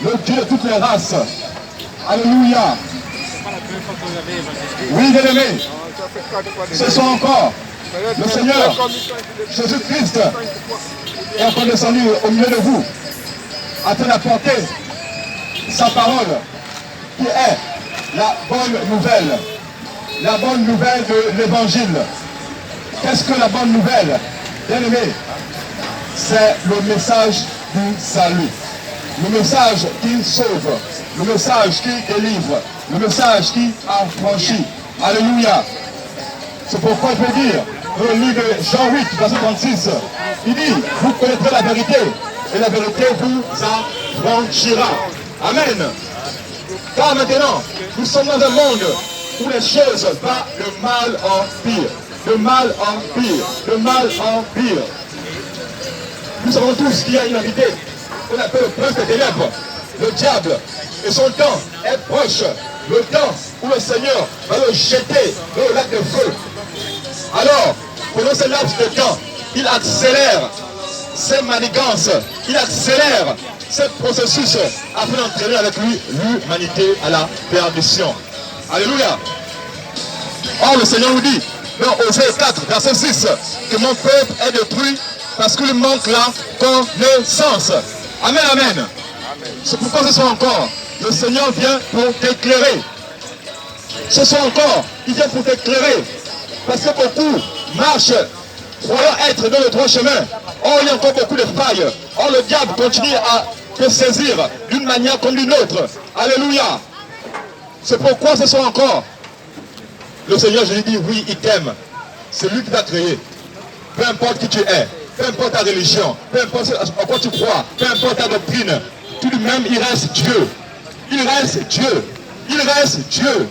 le Dieu de toutes les races. Alléluia. Oui, bien-aimés, ce soir encore, le Seigneur Jésus-Christ est encore descendu au milieu de vous afin d'apporter sa parole qui est la bonne nouvelle. La bonne nouvelle de l'évangile. Qu'est-ce que la bonne nouvelle? Bien-aimés, c'est le message du salut. Le message qui sauve. Le message qui délivre. Le message qui affranchit. Alléluia. C'est pourquoi il peut dire, dans le livre de Jean 8, verset 36, il dit, vous connaîtrez la vérité, et la vérité vous affranchira. Amen. Car maintenant, nous sommes dans un monde où les choses vont de mal en pire. De mal en pire. De mal en pire. Nous savons tous qu'il y a une entité qu'on appelle le prince des ténèbres, le diable. Et son temps est proche. Le temps où le Seigneur va le jeter dans le lac de feu. Alors, pendant ce laps de temps, il accélère ses manigances, il accélère ce processus afin d'entraîner avec lui l'humanité à la perdition. Alléluia. Or, le Seigneur nous dit, dans Osée 4, verset 6, que mon peuple est détruit parce qu'il manque la connaissance. Amen, amen. C'est pourquoi ce soir encore, le Seigneur vient pour t'éclairer. Ce soir encore, il vient pour t'éclairer. Parce que beaucoup marchent, croyant être dans le droit chemin. Or, il y a encore beaucoup de failles. Or, le diable continue à te saisir d'une manière comme d'une autre. Alléluia. C'est pourquoi ce soir encore, le Seigneur, je lui dis, oui, il t'aime. C'est lui qui t'a créé. Peu importe qui tu es, peu importe ta religion, peu importe à quoi tu crois, peu importe ta doctrine, tout de même, il reste Dieu. Il reste Dieu. Il reste Dieu.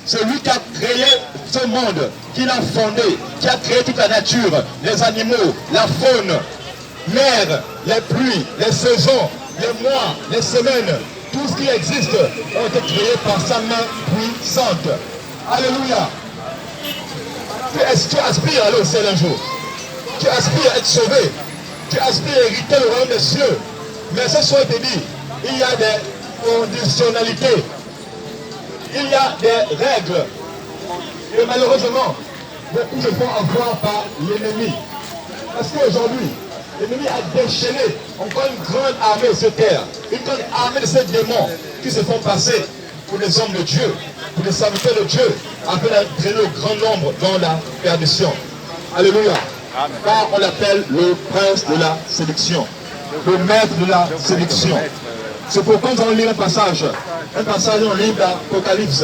C'est lui qui a créé ce monde, qui l'a fondé, qui a créé toute la nature, les animaux, la faune, l'air, les pluies, les saisons, les mois, les semaines, tout ce qui existe ont été créés par sa main puissante. Alléluia. Tu aspires à aller au ciel un jour. Tu aspires à être sauvé. Tu aspires à hériter le royaume des cieux. Mais ce soir, il te dit, il y a des conditionnalités. Il y a des règles. Et malheureusement, beaucoup se font avoir par l'ennemi. Parce qu'aujourd'hui, l'ennemi a déchaîné encore une grande armée sur terre. Une grande armée de ces démons qui se font passer pour des hommes de Dieu, pour des serviteurs de Dieu, afin d'entraîner le grand nombre dans la perdition. Alléluia. Car on l'appelle le prince de la séduction, le maître de la séduction. C'est pourquoi nous allons lire un passage dans le livre d'Apocalypse.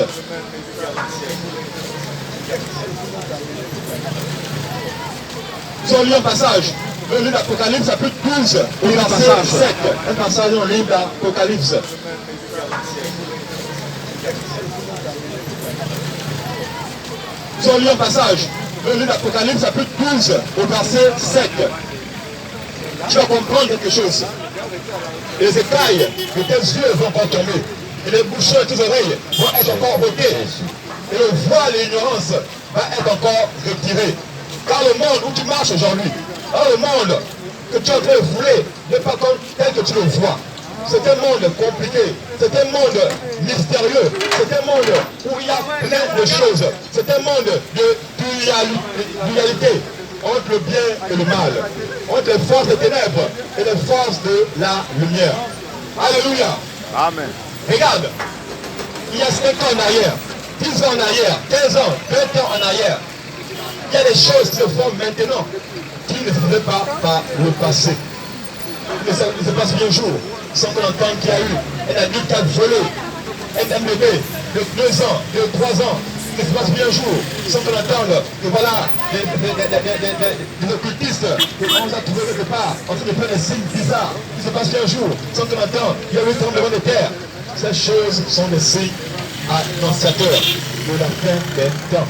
Nous allons lire un passage dans le livre d'Apocalypse, chapitre 12, verset 7. Un passage dans le livre d'Apocalypse. Nous allons lire un passage dans le livre d'Apocalypse, chapitre 12, au verset 7. Tu vas comprendre quelque chose. Et les écailles de tes yeux vont encore tomber. Et les bouchons de tes oreilles vont être encore ôtés. Et le voile et l'ignorance va être encore retiré. Car le monde où tu marches aujourd'hui, le monde que tu es en train de fouler, n'est pas comme tel que tu le vois. C'est un monde compliqué, c'est un monde mystérieux, c'est un monde où il y a plein de choses. C'est un monde de dualité entre le bien et le mal, entre les forces des ténèbres et les forces de la lumière. Alléluia. Amen. Regarde, il y a 5 ans en arrière, 10 ans en arrière, 15 ans, 20 ans en arrière, il y a des choses qui se font maintenant qui ne se faisaient pas par le passé. Il se passe bien un jour, sans qu'on entende qu'il y a eu un adulte qui a volé un bébé de 2 ans, de 3 ans. Il se passe bien un jour, sans qu'on entende que voilà, des occultistes qu'on a trouvés quelque part, en train de faire des signes bizarres. Il se passe bien un jour, sans qu'on entende qu'il y a eu un tremblement de terre. Ces choses sont des signes annonciateurs de la fin des temps.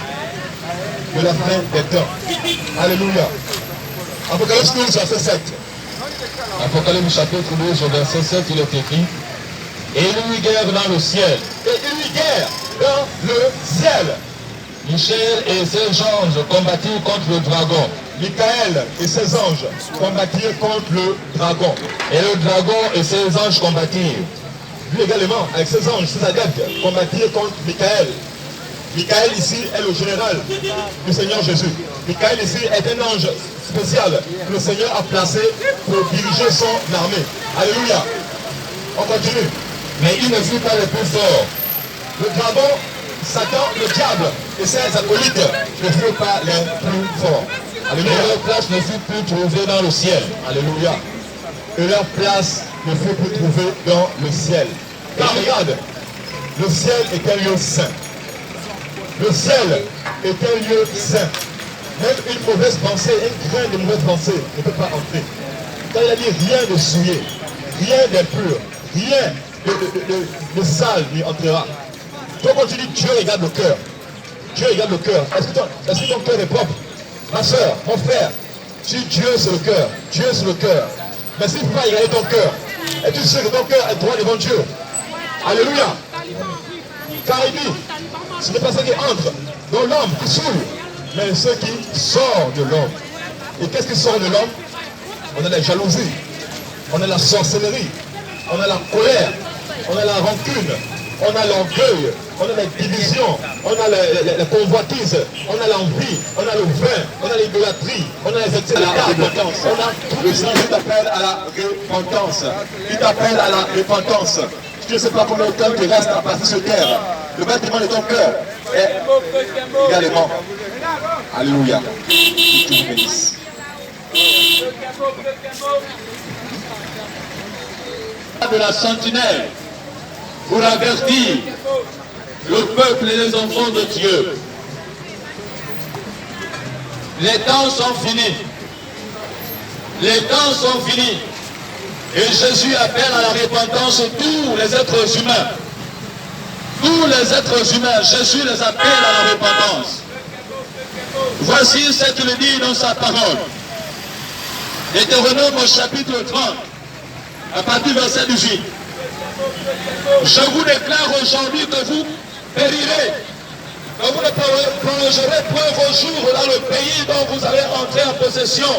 De la fin des temps. Alléluia. Apocalypse 12, verset 7. Apocalypse chapitre 12, au verset 7, il est écrit: et il y eut guerre dans le ciel. Et il y eut guerre dans le ciel. Michel et ses anges combattirent contre le dragon. Michael et ses anges combattirent contre le dragon. Et le dragon et ses anges combattirent. lui également, avec ses anges, ses adeptes, combattirent contre Michael. Michael ici est le général du Seigneur Jésus. Michael ici est un ange spécial que le Seigneur a placé pour diriger son armée. Alléluia. On continue. Mais il ne fut pas le plus fort. Le dragon, Satan, le diable et ses acolytes ne furent pas les plus forts. Alléluia. Et leur place ne fut plus trouvée dans le ciel. Alléluia. Et leur place ne fut plus trouvée dans le ciel. Car regarde, le ciel est un lieu saint. Le ciel est un lieu saint. Même une mauvaise pensée, un grain de mauvaise pensée ne peut pas entrer. Quand il a dit rien de souillé, rien d'impur, rien de sale n'y entrera. Toi quand tu dis Dieu regarde le cœur, Dieu regarde le cœur. Est-ce que ton cœur est propre? Ma soeur, mon frère, tu dis Dieu c'est le cœur, Dieu c'est le cœur. Mais s'il ne faut pas regarder ton cœur, et tu sais que ton cœur est droit devant Dieu. Alléluia. Car il dit, ce n'est pas ce qui entre dans l'homme qui souille, mais ce qui sort de l'homme. Et qu'est-ce qui sort de l'homme? On a la jalousie, on a la sorcellerie, on a la colère, on a la rancune, on a l'orgueil, on a la division, on a la convoitise, on a l'envie, on a le vin, on a l'idolâtrie, on a les excès de la repentance. On a tout le Seigneur t'appelle à la repentance. Il t'appelle à la repentance. Je ne sais pas combien de temps il reste à passer sur terre. Le bâtiment de ton cœur est également. Alléluia. Que Dieu vous bénisse. De la sentinelle pour avertir le peuple et les enfants de Dieu. Les temps sont finis. Les temps sont finis. Et Jésus appelle à la repentance tous les êtres humains. Tous les êtres humains, Jésus les appelle à la repentance. Voici ce qu'il dit dans sa parole. Deutéronome au chapitre 30, à partir du verset 18. Je vous déclare aujourd'hui que vous périrez, que vous ne prolongerez point vos jours dans le pays dont vous allez entrer en possession,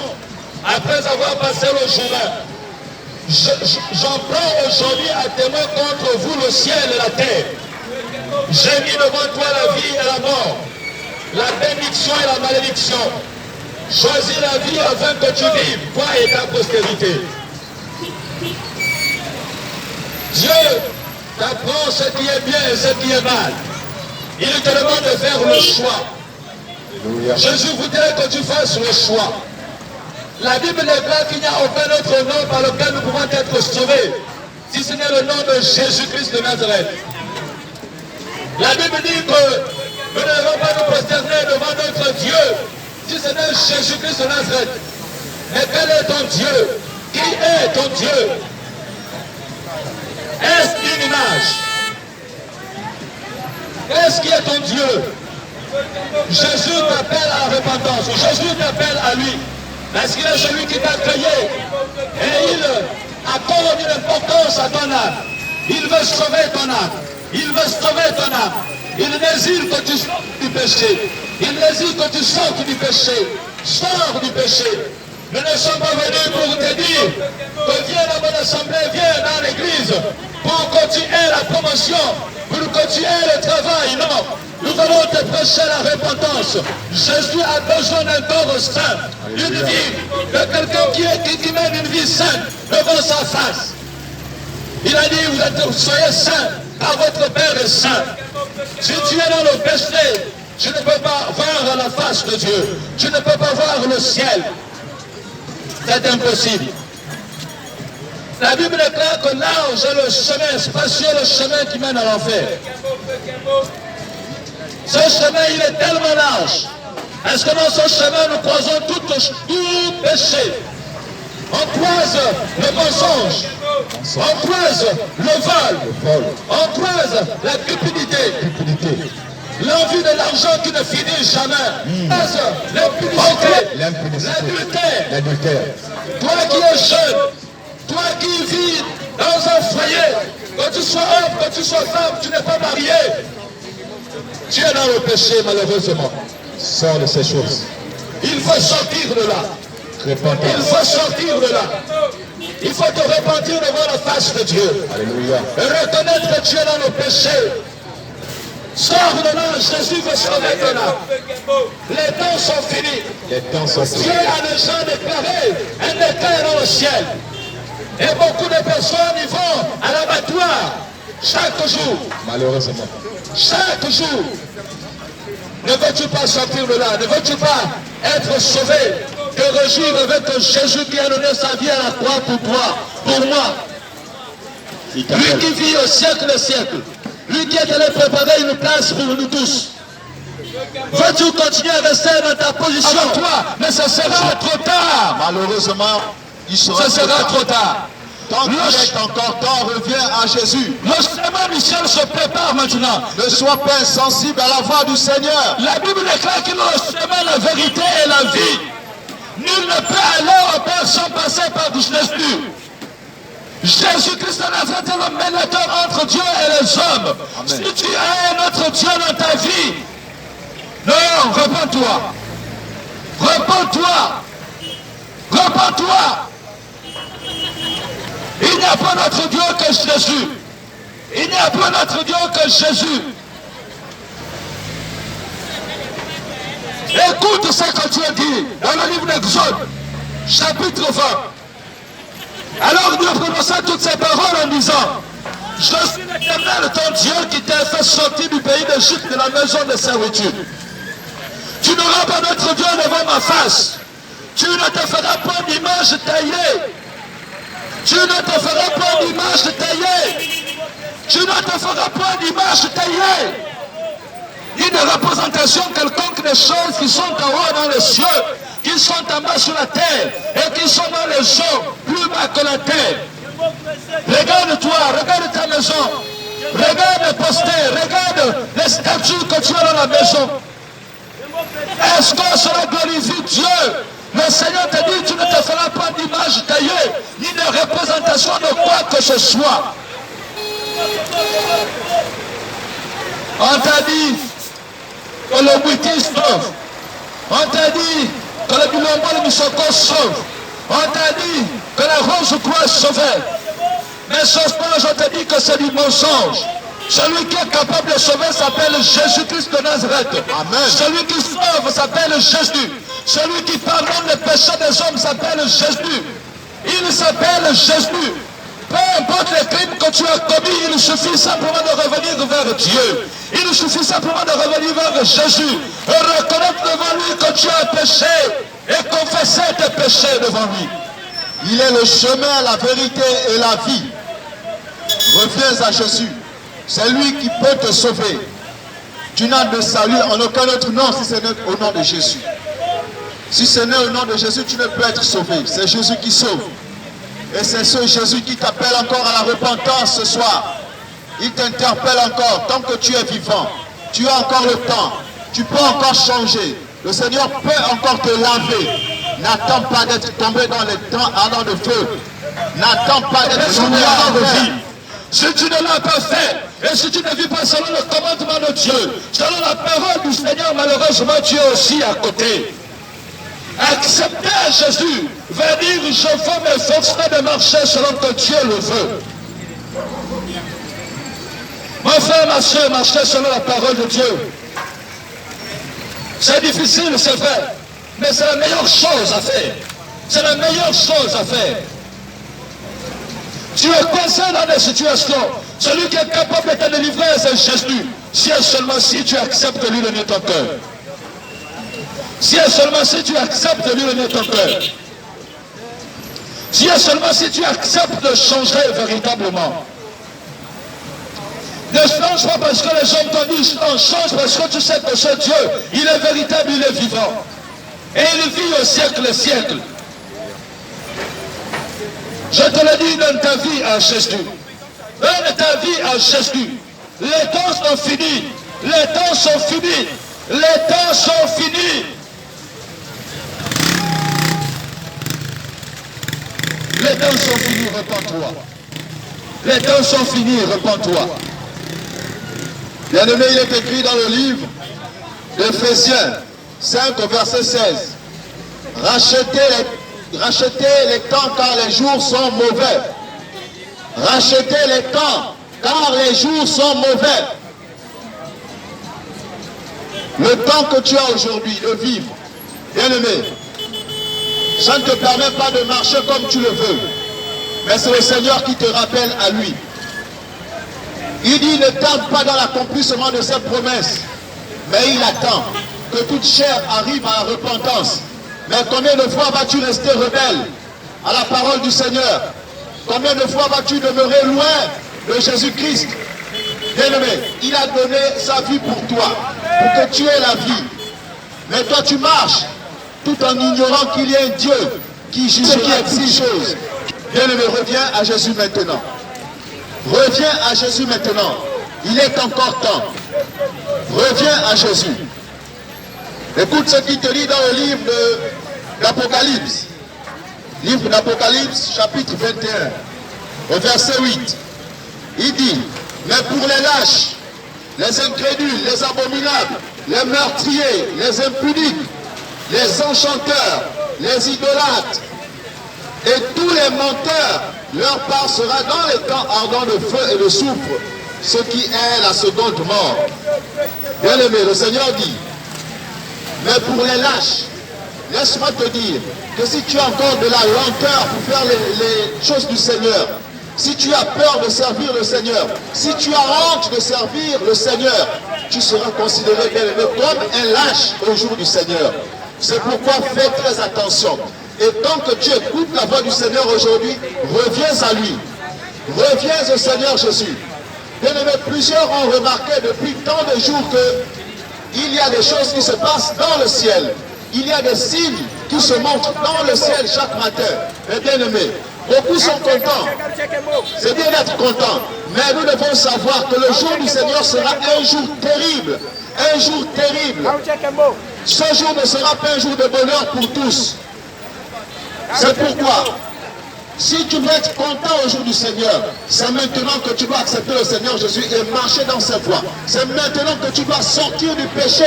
après avoir passé le chemin. J'en prends aujourd'hui à témoin contre vous le ciel et la terre. J'ai mis devant toi la vie et la mort, la bénédiction et la malédiction. Choisis la vie afin que tu vives, toi et ta postérité. Dieu t'apprend ce qui est bien et ce qui est mal. Il te demande de faire le choix. Alléluia. Jésus voudrait que tu fasses le choix. La Bible déclare qu'il n'y a aucun autre nom par lequel nous pouvons être sauvés, si ce n'est le nom de Jésus-Christ de Nazareth. La Bible dit que nous ne devons pas nous prosterner devant notre Dieu, si ce n'est Jésus-Christ de Nazareth. Mais quel est ton Dieu? Qui est ton Dieu? Est-ce une image? Qu'est-ce qui est ton Dieu? Jésus t'appelle à la repentance. Jésus t'appelle à lui. Parce qu'il est celui qui t'a créé. Et il accorde une importance à ton âme. Il veut sauver ton âme. Il veut sauver ton âme. Il désire que tu sortes du péché. Il désire que tu sortes du péché. Sors du péché. Nous ne sommes pas venus pour te dire que viens dans mon assemblée, viens dans l'église pour que tu aies la promotion, pour que tu aies le travail. Non, nous allons te prêcher la repentance. Jésus a besoin d'un corps saint, d'une vie, de quelqu'un qui mène une vie sainte devant sa face. Il a dit, soyez saints, car votre Père est saint. Si tu es dans le péché, tu ne peux pas voir la face de Dieu. Tu ne peux pas voir le ciel. C'est impossible. La Bible déclare que large est le chemin, spacieux le chemin qui mène à l'enfer. Ce chemin, il est tellement large. Est-ce que dans ce chemin, nous croisons tout péché? On croise le mensonge, on croise le vol, on croise la cupidité, l'envie de l'argent qui ne finit jamais, l'impudicité, l'adultère. Toi qui es jeune, toi qui vis dans un foyer, que tu sois homme, que tu sois femme, tu n'es pas marié, tu es dans le péché malheureusement. Sors de ces choses. Il faut sortir de là. Il faut sortir de là. Il faut te repentir devant la face de Dieu. Alléluia. Et reconnaître que tu es dans le péché. Sors de là, Jésus veut sauver de là. Les temps sont finis. Les temps sont Dieu finis. a déjà déclaré un décret dans le ciel. Et beaucoup de personnes y vont à l'abattoir chaque jour. Malheureusement. Chaque jour. Ne veux-tu pas sortir de là? Ne veux-tu pas être sauvé? Te réjouir avec Jésus qui a donné sa vie à la croix pour toi, pour moi. Lui qui vit au siècle des siècles. Lui qui est allé préparer une place pour nous tous. Veux-tu continuer à rester dans ta position? Toi, mais ce sera trop tard. Malheureusement, il sera Ce sera trop tard. Tant qu'il est encore temps, reviens à Jésus. Le chemin du ciel se prépare maintenant. Ne sois pas insensible à la voix du Seigneur. La Bible déclare qu'il est le chemin, la vérité et la vie. Nul ne peut aller au Père sans passer par Jésus. Jésus-Christ de Nazareth est le médiateur entre Dieu et les hommes. Amen. Si tu as un autre Dieu dans ta vie, non, repens-toi. Repens-toi. Repens-toi. Il n'y a pas d'autre Dieu que Jésus. Il n'y a pas d'autre Dieu que Jésus. Écoute ce que Dieu dit dans le livre d'Exode, chapitre 20. Alors Dieu prononça toutes ces paroles en disant: je suis l'Éternel, ton Dieu, qui t'a fait sortir du pays d'Égypte, de la maison de servitude. Tu n'auras pas d'autre Dieu devant ma face. Tu ne te feras pas d'image taillée. Tu ne te feras pas d'image taillée. Tu ne te feras pas d'image taillée. Une représentation quelconque des choses qui sont en haut dans les cieux, qui sont en bas sur la terre, et qui sont dans les eaux, plus bas que la terre. Regarde-toi, regarde ta maison, regarde les posters, regarde les statues que tu as dans la maison. Est-ce qu'on sera glorifié Dieu? Le Seigneur te dit, tu ne te feras pas d'image taillée, ni de représentation de quoi que ce soit. On t'a dit que le Wiki sauve. On t'a dit que le Bilombo du Soko sauve. On t'a dit que la rose croix sauvait. Mais sauf pas, je te dis que c'est du mensonge. Celui qui est capable de sauver s'appelle Jésus-Christ de Nazareth. Amen. Celui qui sauve s'appelle Jésus. Celui qui pardonne les péchés des hommes s'appelle Jésus. Il s'appelle Jésus. Peu importe les crimes que tu as commis, il suffit simplement de revenir vers Dieu. Il suffit simplement de revenir vers Jésus et reconnaître devant lui que tu as péché et confesser tes péchés devant lui. Il est le chemin, la vérité et la vie. Reviens à Jésus. C'est lui qui peut te sauver. Tu n'as de salut en aucun autre nom si ce n'est au nom de Jésus. Si ce n'est au nom de Jésus, tu ne peux être sauvé. C'est Jésus qui sauve. Et c'est ce Jésus qui t'appelle encore à la repentance ce soir. Il t'interpelle encore. Tant que tu es vivant, tu as encore le temps. Tu peux encore changer. Le Seigneur peut encore te laver. N'attends pas d'être tombé dans les temps ardents de feu. N'attends pas d'être tombé dans la vie. Si tu ne l'as pas fait, et si tu ne vis pas selon le commandement de Dieu, selon la parole du Seigneur, malheureusement, tu es aussi à côté. Accepter Jésus veut dire je veux m'efforcer de marcher selon que Dieu le veut. Mon frère, ma soeur, marcher selon la parole de Dieu. C'est difficile, c'est vrai, mais c'est la meilleure chose à faire. C'est la meilleure chose à faire. Tu es coincé dans des situations. Celui qui est capable de te délivrer, c'est Jésus. Si et seulement si tu acceptes de lui donner ton cœur. Si et seulement si tu acceptes de lui donner ton cœur. Si et seulement si tu acceptes de changer véritablement. Ne change pas parce que les hommes t'ont dit, non, change parce que tu sais que ce Dieu, il est véritable, il est vivant. Et il vit au siècle des siècles. Je te le dis, donne ta vie à Jésus. Donne ta vie à Jésus. Les temps sont finis. Les temps sont finis. Les temps sont finis. Les temps sont finis, repens-toi. Les temps sont finis, repens-toi. Bien-aimé, il est écrit dans le livre d'Éphésiens 5 au verset 16. Rachetez rachetez les temps car les jours sont mauvais. Rachetez les temps car les jours sont mauvais. Le temps que tu as aujourd'hui de vivre, bien-aimé, ça ne te permet pas de marcher comme tu le veux. Mais c'est le Seigneur qui te rappelle à lui. Il dit, ne tarde pas dans l'accomplissement de ses promesses. Mais il attend que toute chair arrive à la repentance. Mais combien de fois vas-tu rester rebelle à la parole du Seigneur? Combien de fois vas-tu demeurer loin de Jésus-Christ? Bien-aimé, il a donné sa vie pour toi, pour que tu aies la vie. Mais toi tu marches, tout en ignorant qu'il y a un Dieu qui juge qui exige choses. Bien-aimé, reviens à Jésus maintenant. Reviens à Jésus maintenant. Il est encore temps. Reviens à Jésus. Écoute ce qu'il te dit dans le livre d'Apocalypse. Livre d'Apocalypse, chapitre 21, au verset 8. Il dit, mais pour les lâches, les incrédules, les abominables, les meurtriers, les impudiques, les enchanteurs, les idolâtres et tous les menteurs, leur part sera dans les temps ardents de feu et de soufre, ce qui est la seconde mort. Bien-aimé, le Seigneur dit, mais pour les lâches, laisse-moi te dire que si tu as encore de la lenteur pour faire les choses du Seigneur, si tu as peur de servir le Seigneur, si tu as honte de servir le Seigneur, tu seras considéré, bien-aimé, comme un lâche au jour du Seigneur. C'est pourquoi fais très attention. Et tant que tu écoutes la voix du Seigneur aujourd'hui, reviens à lui. Reviens au Seigneur Jésus. Bien-aimé, plusieurs ont remarqué depuis tant de jours qu'il y a des choses qui se passent dans le ciel. Il y a des signes qui se montrent dans le ciel chaque matin. Mais bien-aimé, beaucoup sont contents. C'est bien d'être content. Mais nous devons savoir que le jour du Seigneur sera un jour terrible. Un jour terrible. Ce jour ne sera pas un jour de bonheur pour tous. C'est pourquoi, si tu veux être content au jour du Seigneur, c'est maintenant que tu dois accepter le Seigneur Jésus et marcher dans sa voie. C'est maintenant que tu dois sortir du péché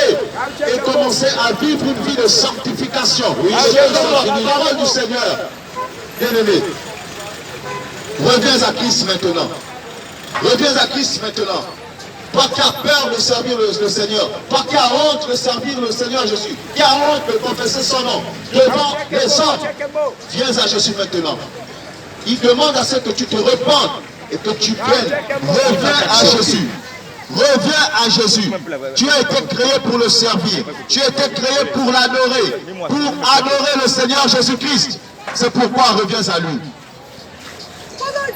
et commencer à vivre une vie de sanctification. Oui, dans la parole du Seigneur. Bien-aimé, reviens à Christ maintenant. Reviens à Christ maintenant. Toi qui as peur de servir le Seigneur, toi qui as honte de servir le Seigneur Jésus, qui as honte de confesser son nom devant les hommes, viens à Jésus maintenant. Il demande à ce que tu te repentes et que tu viennes. Reviens à Jésus. Reviens à Jésus. Tu as été créé pour le servir. Tu as été créé pour l'adorer. Pour adorer le Seigneur Jésus-Christ. C'est pourquoi reviens à lui.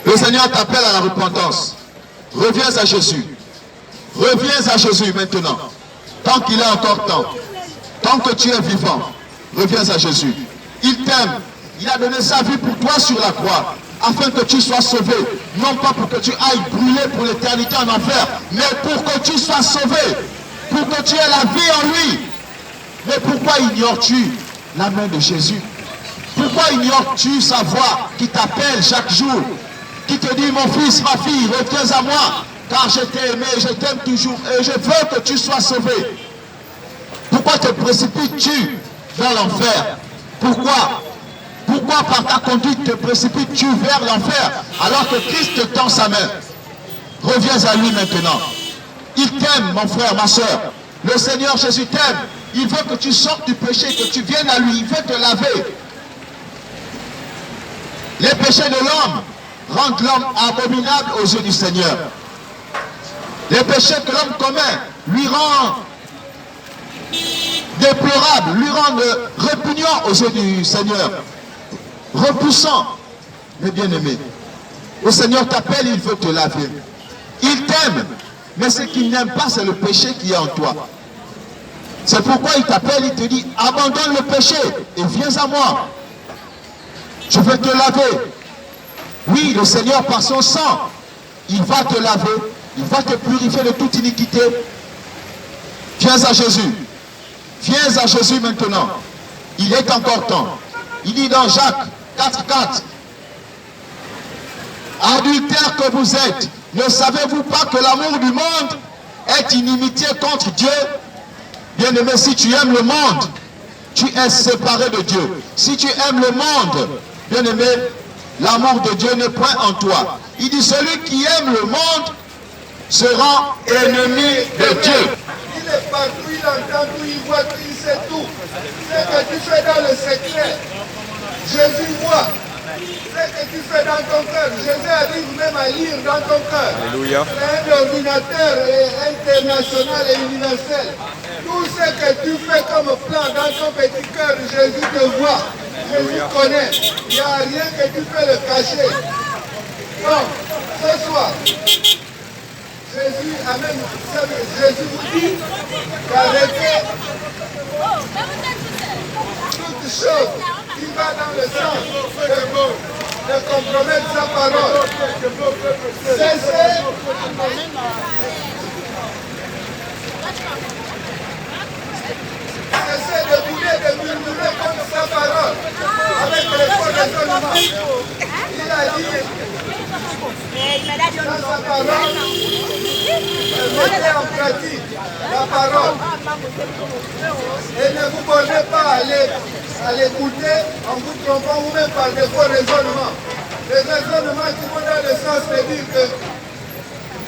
Le Seigneur t'appelle à la repentance. Reviens à Jésus. Reviens à Jésus maintenant. Tant qu'il est encore temps. Tant que tu es vivant. Reviens à Jésus. Il t'aime. Il a donné sa vie pour toi sur la croix. Afin que tu sois sauvé. Non pas pour que tu ailles brûler pour l'éternité en enfer. Mais pour que tu sois sauvé. Pour que tu aies la vie en lui. Mais pourquoi ignores-tu la main de Jésus? Pourquoi ignores-tu sa voix qui t'appelle chaque jour? Qui te dit, mon fils, ma fille, reviens à moi. Car je t'ai aimé, je t'aime toujours et je veux que tu sois sauvé. Pourquoi te précipites-tu vers l'enfer? Pourquoi par ta conduite te précipites-tu vers l'enfer alors que Christ te tend sa main? Reviens à lui maintenant. Il t'aime, mon frère, ma soeur. Le Seigneur Jésus t'aime. Il veut que tu sortes du péché, que tu viennes à lui. Il veut te laver. Les péchés de l'homme rendent l'homme abominable aux yeux du Seigneur. Les péchés que l'homme commet lui rendent déplorable, lui rendent répugnant aux yeux du Seigneur. Repoussant, mais bien-aimé. Le Seigneur t'appelle, il veut te laver. Il t'aime, mais ce qu'il n'aime pas, c'est le péché qui est en toi. C'est pourquoi il t'appelle, il te dit, abandonne le péché et viens à moi. Je vais te laver. Oui, le Seigneur, par son sang, il va te laver. Il va te purifier de toute iniquité. Viens à Jésus. Viens à Jésus maintenant. Il est encore temps. Il dit dans Jacques 4,4. Adultères que vous êtes, ne savez-vous pas que l'amour du monde est inimitié contre Dieu? Bien-aimé, si tu aimes le monde, tu es séparé de Dieu. Si tu aimes le monde, bien aimé, l'amour de Dieu n'est point en toi. Il dit, celui qui aime le monde sera ennemi de Dieu. Il est partout, il entend tout, il voit tout, il sait tout. Ce que tu fais dans le secret, Jésus voit. Ce que tu fais dans ton cœur, Jésus arrive même à lire dans ton cœur. Alléluia. C'est un ordinateur international et universel. Tout ce que tu fais comme plan dans ton petit cœur, Jésus te voit. Jésus connaît. Il n'y a rien que tu peux le cacher. Donc, ce soir, Jésus amène, Jésus vous dit d'arrêter toute chose qui va dans le sens de compromettre sa parole. Cessez de bouler, de murmurer contre sa parole avec les faux raisonnements. Il a dit dans sa parole, mettez en pratique la parole et ne vous bornez pas à l'écouter en vous trompant vous-même par des faux raisonnements. Les raisonnements qui vont dans le sens de dire que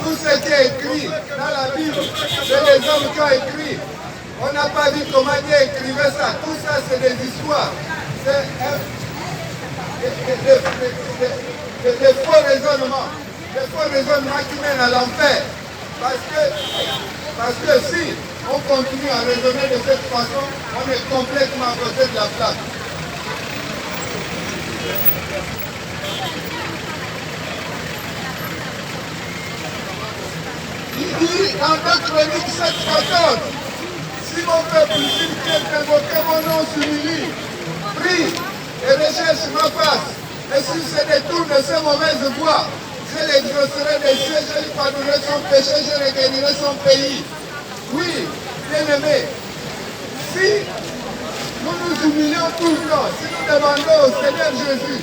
tout ce qui est écrit dans la Bible, c'est les hommes qui ont écrit. On n'a pas vu comment Dieu écrivait ça. Tout ça, c'est des histoires. C'est des faux raisonnements. Des faux raisonnements qui mènent à l'enfer. Parce que si on continue à raisonner de cette façon, on est complètement à côté de la plaque. Il dit dans 2 Chroniques 7:14, si mon peuple, si quelqu'un invoquer mon nom s'humilie, prie et recherche ma face, et s'il se détourne de ses mauvaises voies, je l'exaucerai des cieux, je lui pardonnerai son péché, je reguérirai son pays. Oui, bien-aimé, si nous nous humilions tout le temps, si nous demandons au Seigneur Jésus